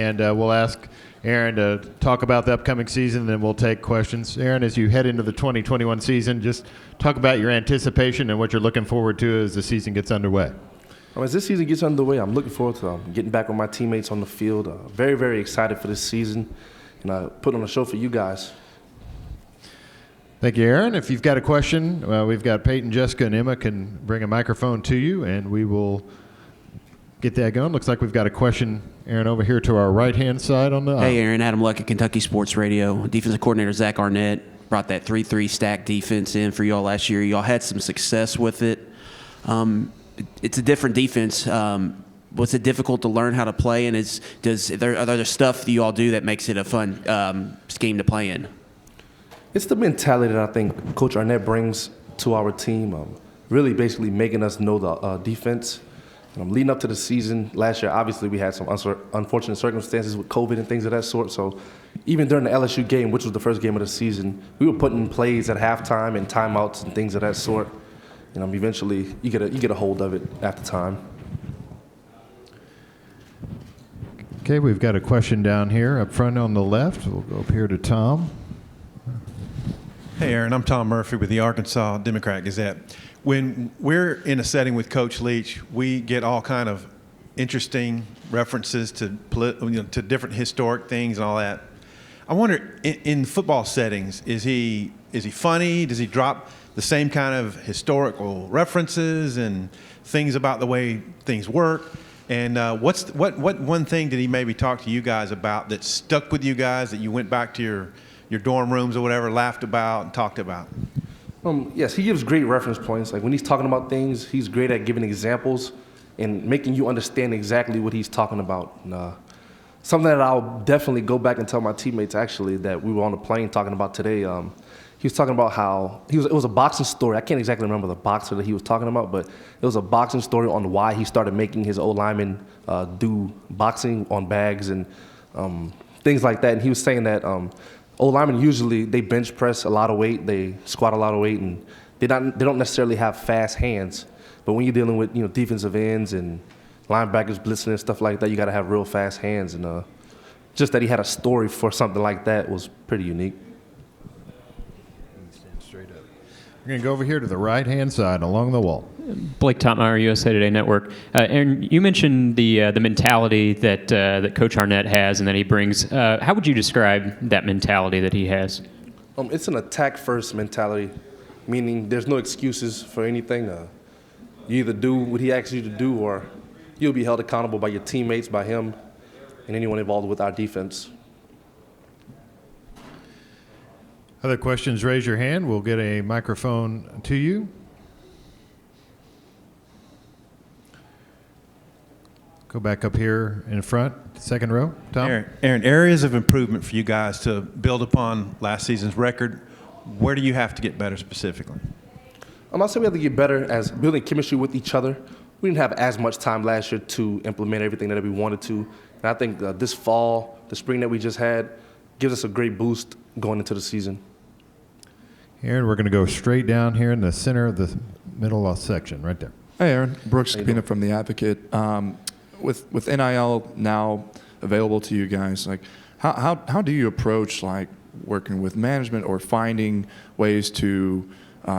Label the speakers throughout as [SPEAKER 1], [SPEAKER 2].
[SPEAKER 1] And we'll ask Aaron to talk about the upcoming season, and then we'll take questions. Aaron, as you head into the 2021 season, just talk about your anticipation and what you're looking forward to as the season gets underway.
[SPEAKER 2] As this season gets underway, I'm looking forward to getting back with my teammates on the field. Very, very excited for this season, and put on a show for you guys.
[SPEAKER 1] Thank you, Aaron. If you've got a question, we've got Peyton, Jessica, and Emma can bring a microphone to you, and we will get that going. Looks like we've got a question, Aaron, over here to our right-hand side on the aisle.
[SPEAKER 3] Hey, Aaron. Adam Luck at Kentucky Sports Radio. Defensive coordinator Zach Arnett brought that 3-3 stack defense in for y'all last year. Y'all had some success with it. It's a different defense. Was it difficult to learn how to play? And are there stuff that you all do that makes it a fun scheme to play in?
[SPEAKER 2] It's the mentality that I think Coach Arnett brings to our team, really basically making us know the defense. Leading up to the season last year, obviously we had some unfortunate circumstances with COVID and things of that sort. So even during the LSU game, which was the first game of the season, we were putting plays at halftime and timeouts and things of that sort. Eventually you get a hold of it after time.
[SPEAKER 1] Okay, we've got a question down here up front on the left. We'll go up here to Tom.
[SPEAKER 4] Hey, Aaron. I'm Tom Murphy with the Arkansas Democrat-Gazette. When we're in a setting with Coach Leach, we get all kind of interesting references to different historic things and all that. I wonder, in football settings, is he funny? Does he drop the same kind of historical references and things about the way things work? And what one thing did he maybe talk to you guys about that stuck with you guys that you went back to your dorm rooms or whatever, laughed about and talked about?
[SPEAKER 2] Yes, he gives great reference points. Like when he's talking about things, he's great at giving examples and making you understand exactly what he's talking about. And, something that I'll definitely go back and tell my teammates actually that we were on the plane talking about today. He was talking about how it was a boxing story. I can't exactly remember the boxer that he was talking about, but it was a boxing story on why he started making his O-linemen do boxing on bags and things like that. And he was saying that O-linemen usually, they bench press a lot of weight, they squat a lot of weight, and they don't necessarily have fast hands. But when you're dealing with defensive ends and linebackers blitzing and stuff like that, you got to have real fast hands. And just that he had a story for something like that was pretty unique.
[SPEAKER 1] Stand straight up. We're going to go over here to the right-hand side along the wall.
[SPEAKER 5] Blake Topmeyer, USA Today Network. Aaron, you mentioned the mentality that Coach Arnett has and that he brings. How would you describe that mentality that he has?
[SPEAKER 2] It's an attack-first mentality, meaning there's no excuses for anything. You either do what he asks you to do, or you'll be held accountable by your teammates, by him, and anyone involved with our defense.
[SPEAKER 1] Other questions, raise your hand. We'll get a microphone to you. Go back up here in front, second row. Tom?
[SPEAKER 4] Aaron, areas of improvement for you guys to build upon last season's record. Where do you have to get better specifically?
[SPEAKER 2] I'll say we have to get better as building chemistry with each other. We didn't have as much time last year to implement everything that we wanted to. And I think this fall, the spring that we just had, gives us a great boost going into the season.
[SPEAKER 1] Aaron, we're going to go straight down here in the center of the middle section, right there.
[SPEAKER 6] Hey, Aaron. Brooks Capina from The Advocate. With NIL now available to you guys, like how do you approach like working with management or finding ways to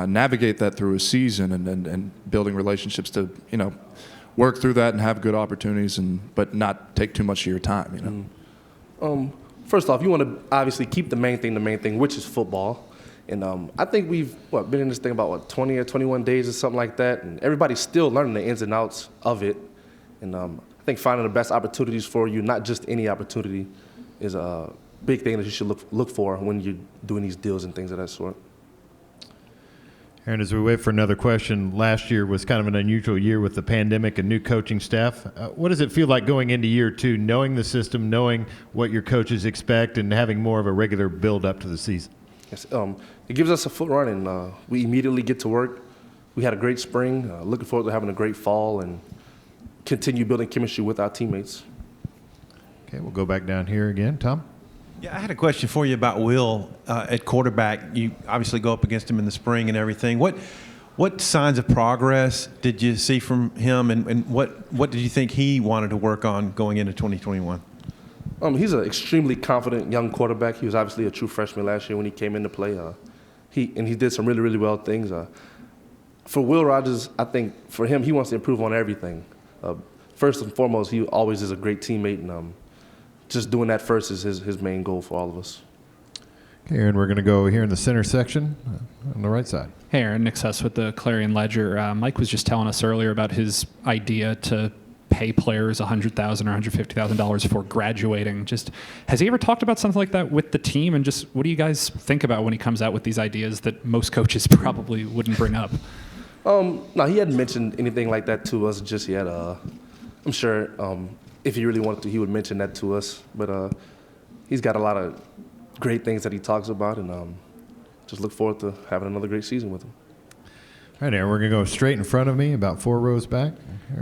[SPEAKER 6] navigate that through a season and building relationships to work through that and have good opportunities but not take too much of your time?
[SPEAKER 2] First off, you want to obviously keep the main thing, which is football. And I think we've been in this thing about 20 or 21 days or something like that, and everybody's still learning the ins and outs of it. And I think finding the best opportunities for you, not just any opportunity, is a big thing that you should look for when you're doing these deals and things of that sort.
[SPEAKER 1] Aaron, as we wait for another question, last year was kind of an unusual year with the pandemic and new coaching staff. What does it feel like going into year two, knowing the system, knowing what your coaches expect, and having more of a regular build-up to the season?
[SPEAKER 2] Yes, it gives us a foot run, and we immediately get to work. We had a great spring. Looking forward to having a great fall and continue building chemistry with our teammates.
[SPEAKER 1] Okay, we'll go back down here again. Tom?
[SPEAKER 4] Yeah, I had a question for you about Will at quarterback. You obviously go up against him in the spring and everything. What signs of progress did you see from him, and what did you think he wanted to work on going into 2021?
[SPEAKER 2] He's an extremely confident young quarterback. He was obviously a true freshman last year when he came into play. He did some really, really well things. For Will Rogers, I think for him, he wants to improve on everything. First and foremost, he always is a great teammate, and just doing that first is his main goal for all of us.
[SPEAKER 1] Okay, Aaron, we're going to go here in the center section on the right side.
[SPEAKER 7] Hey, Aaron, Nick Suss with the Clarion Ledger. Mike was just telling us earlier about his idea to pay players $100,000 or $150,000 for graduating. Just has he ever talked about something like that with the team? And just what do you guys think about when he comes out with these ideas that most coaches probably wouldn't bring up?
[SPEAKER 2] No, he hadn't mentioned anything like that to us just yet. I'm sure if he really wanted to, he would mention that to us. But he's got a lot of great things that he talks about, and just look forward to having another great season with him.
[SPEAKER 1] All right, Aaron, we're going to go straight in front of me, about 4 rows back.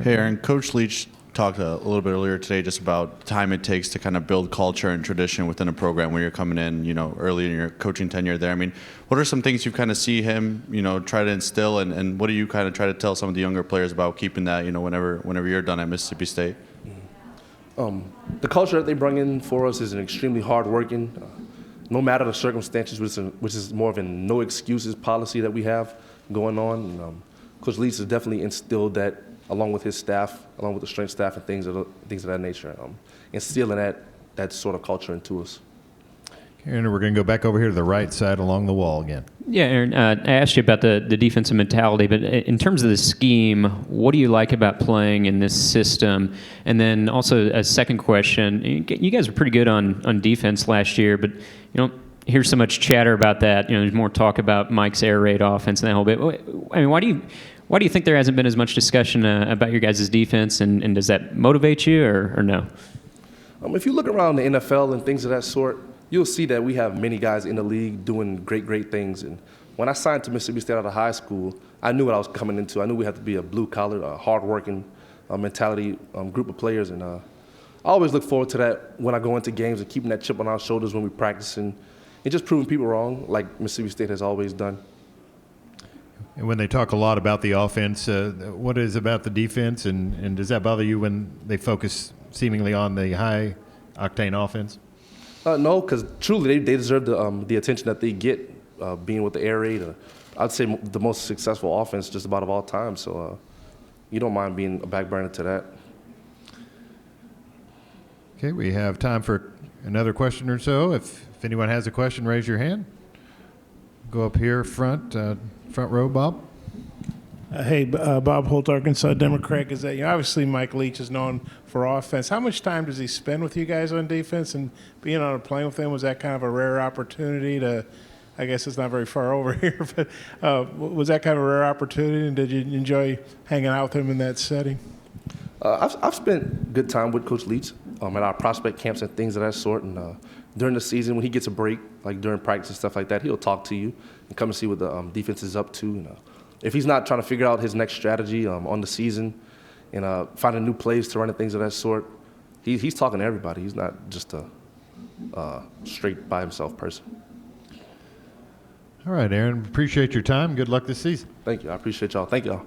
[SPEAKER 8] Hey, Aaron, Coach Leach talked a little bit earlier today just about the time it takes to kind of build culture and tradition within a program when you're coming in, early in your coaching tenure there. I mean, what are some things you kind of see him, try to instill, and what do you kind of try to tell some of the younger players about keeping that, whenever you're done at Mississippi State?
[SPEAKER 2] The culture that they bring in for us is an extremely hard-working, no matter the circumstances, which is more of a no excuses policy that we have going on. And, Coach Leach has definitely instilled that along with his staff, along with the strength staff and things of that nature, instilling that sort of culture into us.
[SPEAKER 1] Aaron, we're going to go back over here to the right side along the wall again.
[SPEAKER 5] Yeah, Aaron, I asked you about the defensive mentality, but in terms of the scheme, what do you like about playing in this system? And then also a second question, you guys were pretty good on defense last year, but you don't hear so much chatter about that. There's more talk about Mike's air raid offense and that whole bit. I mean, why do you think there hasn't been as much discussion about your guys' defense, and does that motivate you or no?
[SPEAKER 2] If you look around the NFL and things of that sort, you'll see that we have many guys in the league doing great things. And when I signed to Mississippi State out of high school, I knew what I was coming into. I knew we had to be a blue-collar, hard-working mentality group of players. And I always look forward to that when I go into games and keeping that chip on our shoulders when we practice and just proving people wrong like Mississippi State has always done.
[SPEAKER 1] And when they talk a lot about the offense, what is about the defense, and does that bother you when they focus seemingly on the high-octane offense?
[SPEAKER 2] No, because truly they deserve the attention that they get being with the air raid. I'd say the most successful offense just about of all time. So you don't mind being a back burner to that.
[SPEAKER 1] Okay, we have time for another question or so. If anyone has a question, raise your hand. Go up here front row, Bob.
[SPEAKER 9] Hey, Bob Holt, Arkansas Democrat Gazette. Obviously Mike Leach is known for offense. How much time does he spend with you guys on defense? And being on a plane with him, was that kind of a rare opportunity to, I guess it's not very far over here, but was that kind of a rare opportunity, and did you enjoy hanging out with him in that setting?
[SPEAKER 2] I've spent good time with Coach Leach at our prospect camps and things of that sort. And during the season, when he gets a break, like during practice and stuff like that, he'll talk to you and come and see what the defense is up to. And, if he's not trying to figure out his next strategy on the season and finding new plays to run and things of that sort, he's talking to everybody. He's not just a straight by himself person.
[SPEAKER 1] All right, Aaron, appreciate your time. Good luck this season.
[SPEAKER 2] Thank you. I appreciate y'all. Thank y'all.